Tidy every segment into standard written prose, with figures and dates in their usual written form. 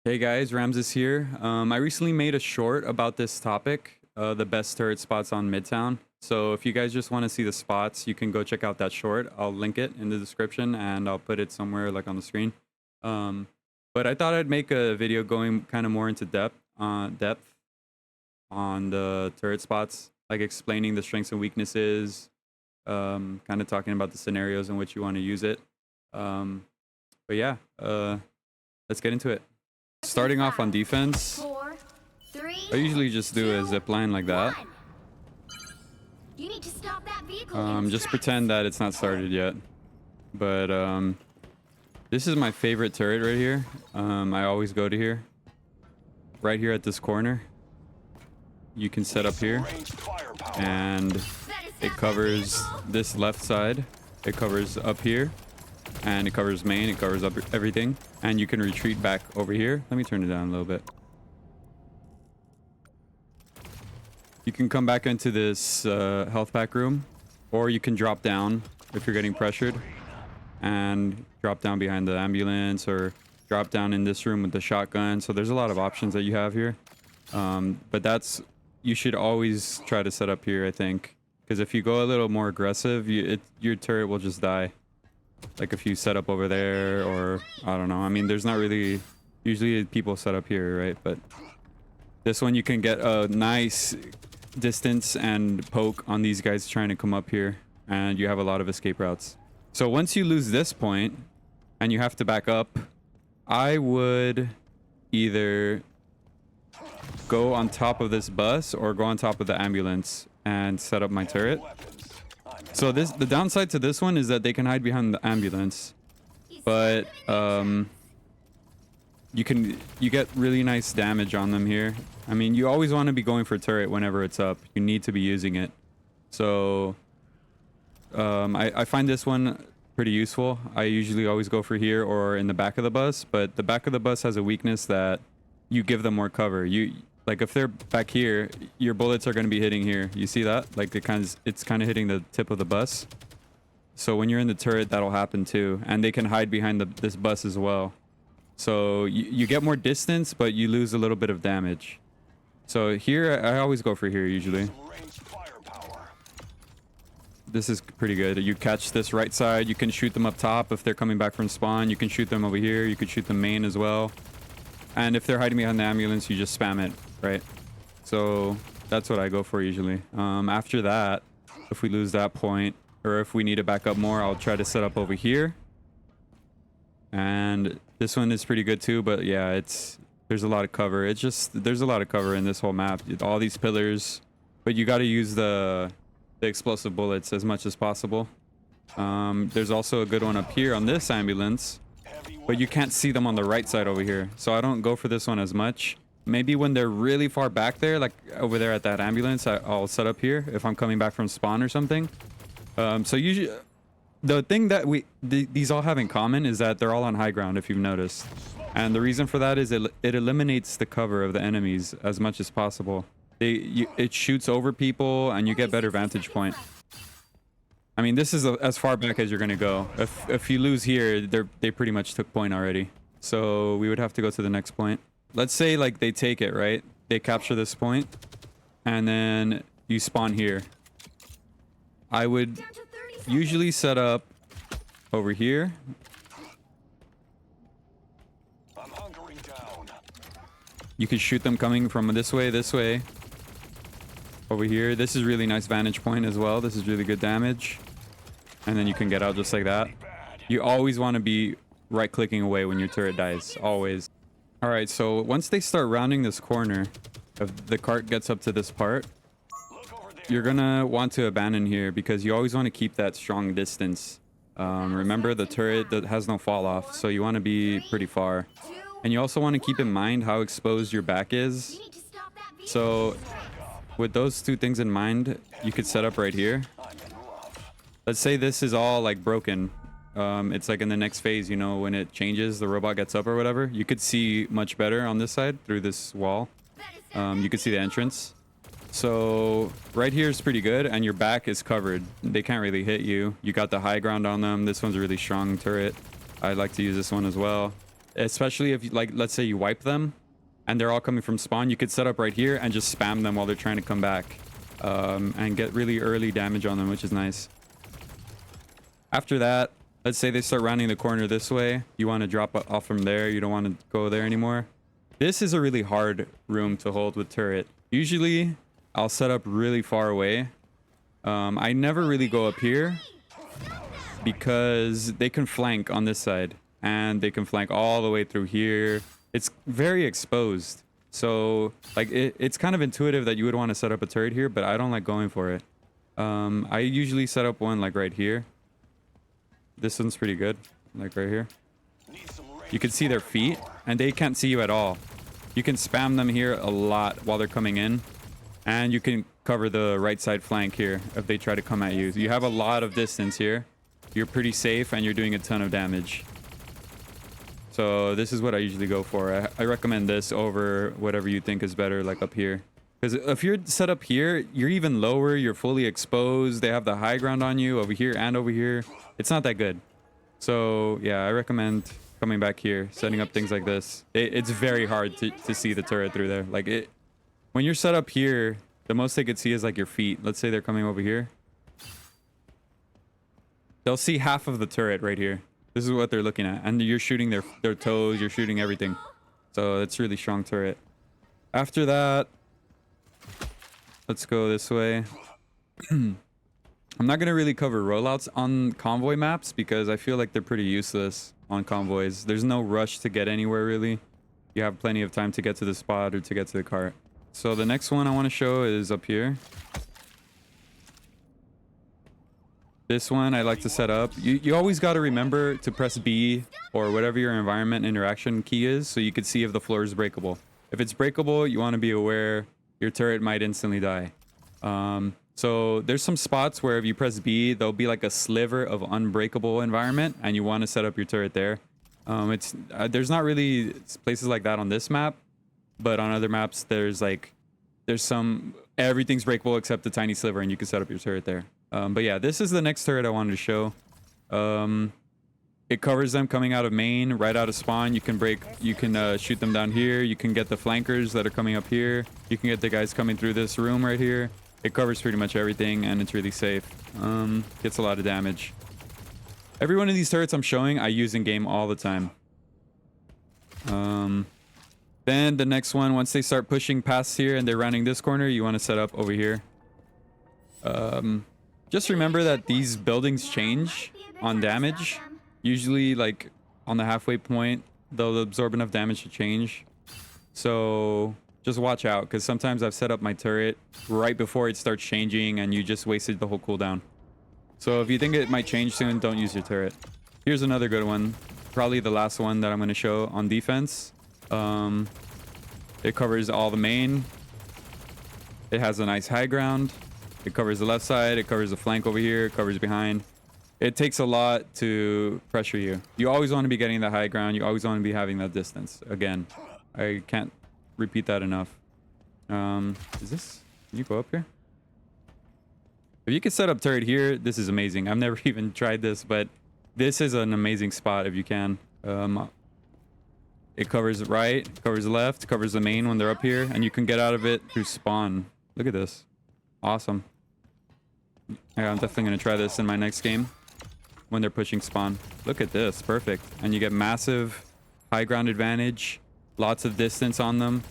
Hey guys, Ramses here. I recently made a short about this topic, the best turret spots on Midtown. So if you guys just want to see the spots, you can go check out that short. I'll link it in the description and I'll put it somewhere like on the screen. But I thought I'd make a video going kind of more into depth on the turret spots, like explaining the strengths and weaknesses, kind of talking about the scenarios in which you want to use it. But yeah, let's get into it. Starting off on defense, I usually just do a zip line like that. Just pretend that it's not started yet. But this is my favorite turret right here. I always go to here. Right here at this corner. You can set up here. And it covers this left side. It covers up here. And it covers main, it covers up everything. And you can retreat back over here. Let me turn it down a little bit. You can come back into this health pack room. Or you can drop down if you're getting pressured. And drop down behind the ambulance. Or drop down in this room with the shotgun. So there's a lot of options that you have here. But you should always try to set up here, I think. Because if you go a little more aggressive, your turret will just die. Like if you set up over there, or I don't know. I mean, there's not really, usually people set up here, right? But this one you can get a nice distance and poke on these guys trying to come up here, and you have a lot of escape routes. So once you lose this point and you have to back up, I would either go on top of this bus or go on top of the ambulance and set up my turret. So the downside to this one is that they can hide behind the ambulance, but you get really nice damage on them here. I mean, you always want to be going for turret whenever it's up. You need to be using it. So I find this one pretty useful. I usually always go for here or in the back of the bus, but the back of the bus has a weakness that you give them more cover. Like if they're back here, your bullets are going to be hitting here. You see that? Like it's kind of hitting the tip of the bus. So when you're in the turret, that'll happen too. And they can hide behind this bus as well. So you get more distance, but you lose a little bit of damage. So here, I always go for here usually. This is pretty good. You catch this right side. You can shoot them up top if they're coming back from spawn. You can shoot them over here. You can shoot them main as well. And if they're hiding behind the ambulance, you just spam it, right? So that's what I go for usually. After that, if we lose that point, or if we need to back up more, I'll try to set up over here. And this one is pretty good too, but yeah, there's a lot of cover. There's a lot of cover in this whole map. All these pillars, but you got to use the explosive bullets as much as possible. There's also a good one up here on this ambulance. But you can't see them on the right side over here. So I don't go for this one as much. Maybe when they're really far back there, like over there at that ambulance, I'll set up here if I'm coming back from spawn or something. So usually, the thing that these all have in common is that they're all on high ground, if you've noticed. And the reason for that is it eliminates the cover of the enemies as much as possible. It shoots over people and you get better vantage point. I mean, this is as far back as you're going to go. If you lose here, they pretty much took point already. So we would have to go to the next point. Let's say like they take it, right? They capture this point and then you spawn here. I would usually set up over here. You could shoot them coming from this way. Over here. This is really nice vantage point as well. This is really good damage. And then you can get out just like that. You always want to be right clicking away when your turret dies. Always. All right, so once they start rounding this corner, if the cart gets up to this part, you're gonna want to abandon here because you always want to keep that strong distance. Remember, the turret that has no fall off, so you want to be pretty far. And you also want to keep in mind how exposed your back is. So with those two things in mind, you could set up right here. Let's say this is all like broken. It's like in the next phase, you know, when it changes, the robot gets up or whatever. You could see much better on this side through this wall. You could see the entrance. So right here is pretty good, and your back is covered. They can't really hit you. You got the high ground on them. This one's a really strong turret. I like to use this one as well. especially if like let's say you wipe them and they're all coming from spawn, you could set up right here and just spam them while they're trying to come back, and get really early damage on them, which is nice. After that, let's say they start rounding the corner this way. You want to drop off from there. You don't want to go there anymore. This is a really hard room to hold with turret. Usually, I'll set up really far away. I never really go up here because they can flank on this side. And they can flank all the way through here. It's very exposed. So, like, it's kind of intuitive that you would want to set up a turret here, but I don't like going for it. I usually set up one, like, right here. This one's pretty good, like right here. You can see their feet, and they can't see you at all. You can spam them here a lot while they're coming in, and you can cover the right side flank here if they try to come at you. You have a lot of distance here. You're pretty safe, and you're doing a ton of damage. So this is what I usually go for. I recommend this over whatever you think is better, like up here. Because if you're set up here, you're even lower, you're fully exposed. They have the high ground on you over here and over here. It's not that good. So yeah, I recommend coming back here, setting up things like this. It's very hard to see the turret through there. Like when you're set up here, the most they could see is like your feet. Let's say they're coming over here. They'll see half of the turret right here. This is what they're looking at. And you're shooting their toes, you're shooting everything. So it's really strong turret. After that, let's go this way. I'm not going to really cover rollouts on convoy maps because I feel like they're pretty useless on convoys. There's no rush to get anywhere, really. You have plenty of time to get to the spot or to get to the cart. So the next one I want to show is up here. This one I like to set up. You always got to remember to press B or whatever your environment interaction key is so you can see if the floor is breakable. If it's breakable, you want to be aware your turret might instantly die. So there's some spots where if you press B, there'll be like a sliver of unbreakable environment and you want to set up your turret there. There's not really places like that on this map, but on other maps there's some everything's breakable except the tiny sliver and you can set up your turret there. But yeah, this is the next turret I wanted to show. It covers them coming out of main, right out of spawn. You can shoot them down here. You can get the flankers that are coming up here. You can get the guys coming through this room right here. It covers pretty much everything and it's really safe. Gets a lot of damage. Every one of these turrets I'm showing, I use in game all the time. Then the next one, once they start pushing past here and they're rounding this corner, you want to set up over here. Just remember that these buildings change on damage. Usually, like, on the halfway point, they'll absorb enough damage to change. So just watch out, because sometimes I've set up my turret right before it starts changing and you just wasted the whole cooldown. So if you think it might change soon, don't use your turret. Here's another good one. Probably the last one that I'm going to show on defense. It covers all the main. It has a nice high ground. It covers the left side. It covers the flank over here. It covers behind. It takes a lot to pressure you. You always want to be getting the high ground. You always want to be having that distance. Again, I can't repeat that enough. Is this... Can you go up here? If you can set up turret here, this is amazing. I've never even tried this, but this is an amazing spot if you can. It covers right, covers left, covers the main when they're up here, and you can get out of it through spawn. Look at this. Awesome. Yeah, I'm definitely going to try this in my next game when they're pushing spawn. Look at this. Perfect. And you get massive high ground advantage. Lots of distance on them.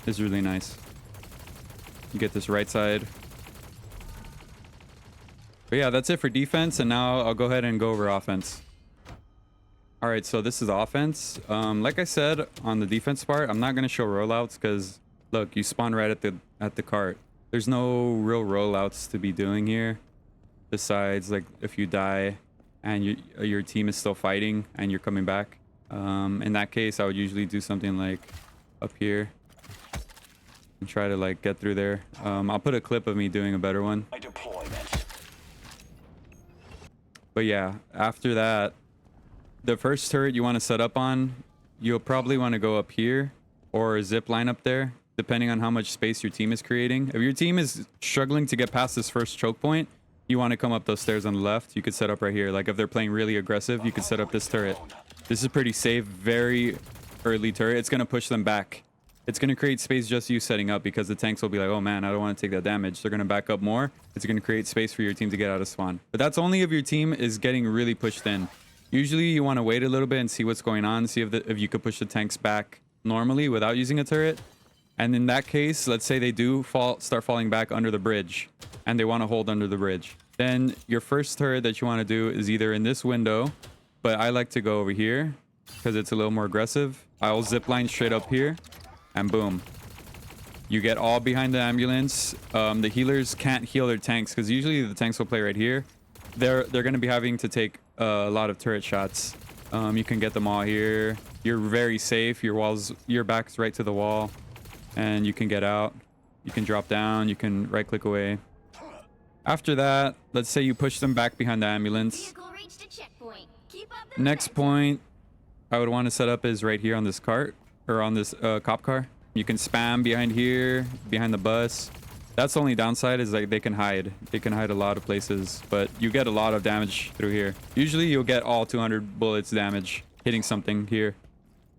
This is really nice. You get this right side. But yeah, that's it for defense. And now I'll go ahead and go over offense. All right, so this is offense. Like I said on the defense part, I'm not going to show rollouts because, look, you spawn right at the cart. There's no real rollouts to be doing here. Besides, like, if you die and your team is still fighting and you're coming back. In that case, I would usually do something like up here and try to, like, get through there. I'll put a clip of me doing a better one. But yeah, after that, the first turret you want to set up on, you'll probably want to go up here or a zip line up there, depending on how much space your team is creating. If your team is struggling to get past this first choke point, you want to come up those stairs on the left, you could set up right here. Like if they're playing really aggressive, you could set up this turret. This is pretty safe, very early turret. It's going to push them back. It's going to create space just you setting up, because the tanks will be like, oh man, I don't want to take that damage. They're going to back up more. It's going to create space for your team to get out of spawn. But that's only if your team is getting really pushed in. Usually you want to wait a little bit and see what's going on, see if you could push the tanks back normally without using a turret. And in that case, let's say they do start falling back under the bridge and they want to hold under the bridge. Then your first turret that you want to do is either in this window, but I like to go over here because it's a little more aggressive. I'll zip line straight up here and boom. You get all behind the ambulance. The healers can't heal their tanks because usually the tanks will play right here. They're going to be having to take a lot of turret shots. You can get them all here. You're very safe. Your back's right to the wall, and you can get out. You can drop down. You can right click away. After that, let's say you push them back behind the ambulance. Next point I would want to set up is right here on this cart, or on this cop car. You can spam behind here, behind the bus. That's the only downside, is like they can hide. They can hide a lot of places, but you get a lot of damage through here. Usually you'll get all 200 bullets damage hitting something here.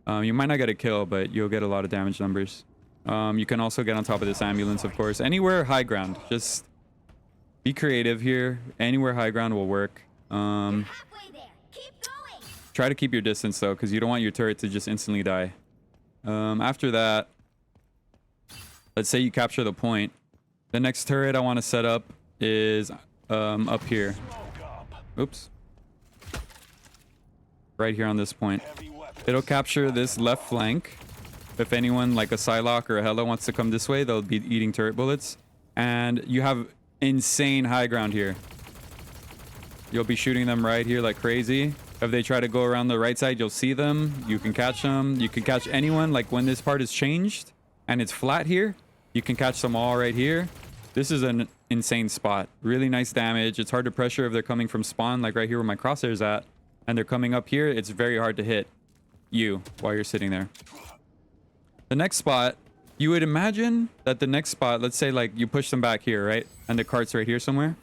You might not get a kill, but you'll get a lot of damage numbers. You can also get on top of this ambulance, of course. Anywhere high ground. Just be creative here. Anywhere high ground will work. Try to keep your distance though, because you don't want your turret to just instantly die. After that, let's say you capture the point. The next turret I want to set up is up here. Oops. Right here on this point. It'll capture this left flank. If anyone like a Psylocke or a Hela wants to come this way, they'll be eating turret bullets. And you have insane high ground here. You'll be shooting them right here like crazy. If they try to go around the right side, you'll see them. You can catch them. You can catch anyone. Like when this part is changed and it's flat here, you can catch them all right here. This is an insane spot. Really nice damage. It's hard to pressure if they're coming from spawn, like right here where my crosshair's at, and they're coming up here. It's very hard to hit you while you're sitting there. The next spot, you would imagine that the next spot, let's say like you push them back here, right? And the cart's right here somewhere.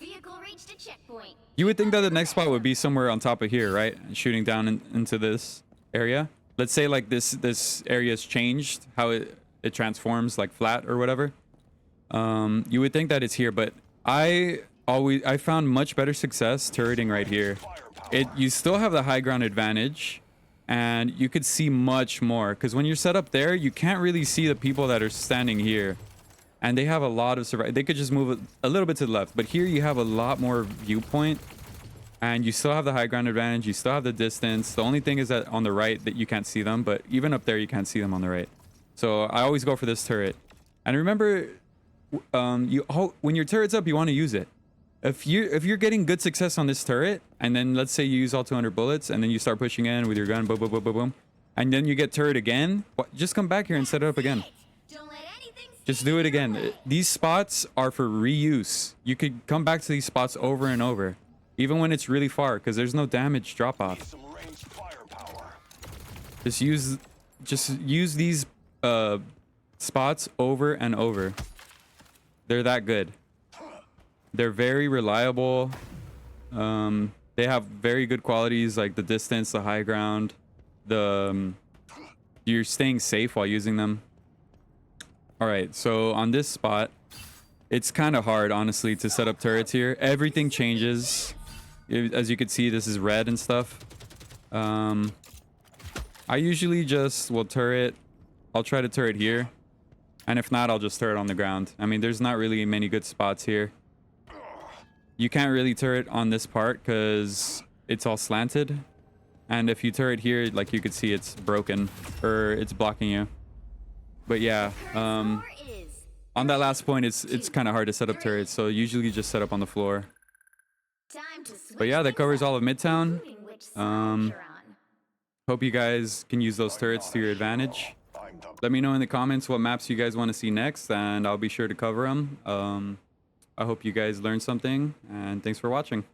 You would think that the next spot would be somewhere on top of here, right? Shooting down into this area. Let's say like this area has changed, how it transforms like flat or whatever. You would think that it's here, but I found much better success turreting right here. You still have the high ground advantage, and you could see much more, because when you're set up there, you can't really see the people that are standing here, and they have a lot of survival. They could just move a little bit to the left, but here you have a lot more viewpoint, and you still have the high ground advantage. You still have the distance. The only thing is that on the right that you can't see them, but even up there you can't see them on the right. So I always go for this turret. And remember, when your turret's up, you want to use it. If you're getting good success on this turret, and then let's say you use all 200 bullets, and then you start pushing in with your gun, boom, boom, boom, boom, boom, and then you get turret again, just come back here and set it up again. Just do it again. These spots are for reuse. You could come back to these spots over and over, even when it's really far, because there's no damage drop off. Just use these spots over and over. They're that good. They're very reliable. They have very good qualities, like the distance, the high ground, you're staying safe while using them. All right, so on this spot, it's kind of hard, honestly, to set up turrets here. Everything changes. As you can see, this is red and stuff. I usually just will turret. I'll try to turret here. And if not, I'll just turret on the ground. I mean, there's not really many good spots here. You can't really turret on this part because it's all slanted. And if you turret here, like you could see, it's broken or it's blocking you. But yeah, on that last point, it's kind of hard to set up turrets. So usually you just set up on the floor. But yeah, that covers all of Midtown. Hope you guys can use those turrets to your advantage. Let me know in the comments what maps you guys want to see next, and I'll be sure to cover them. I hope you guys learned something, and thanks for watching.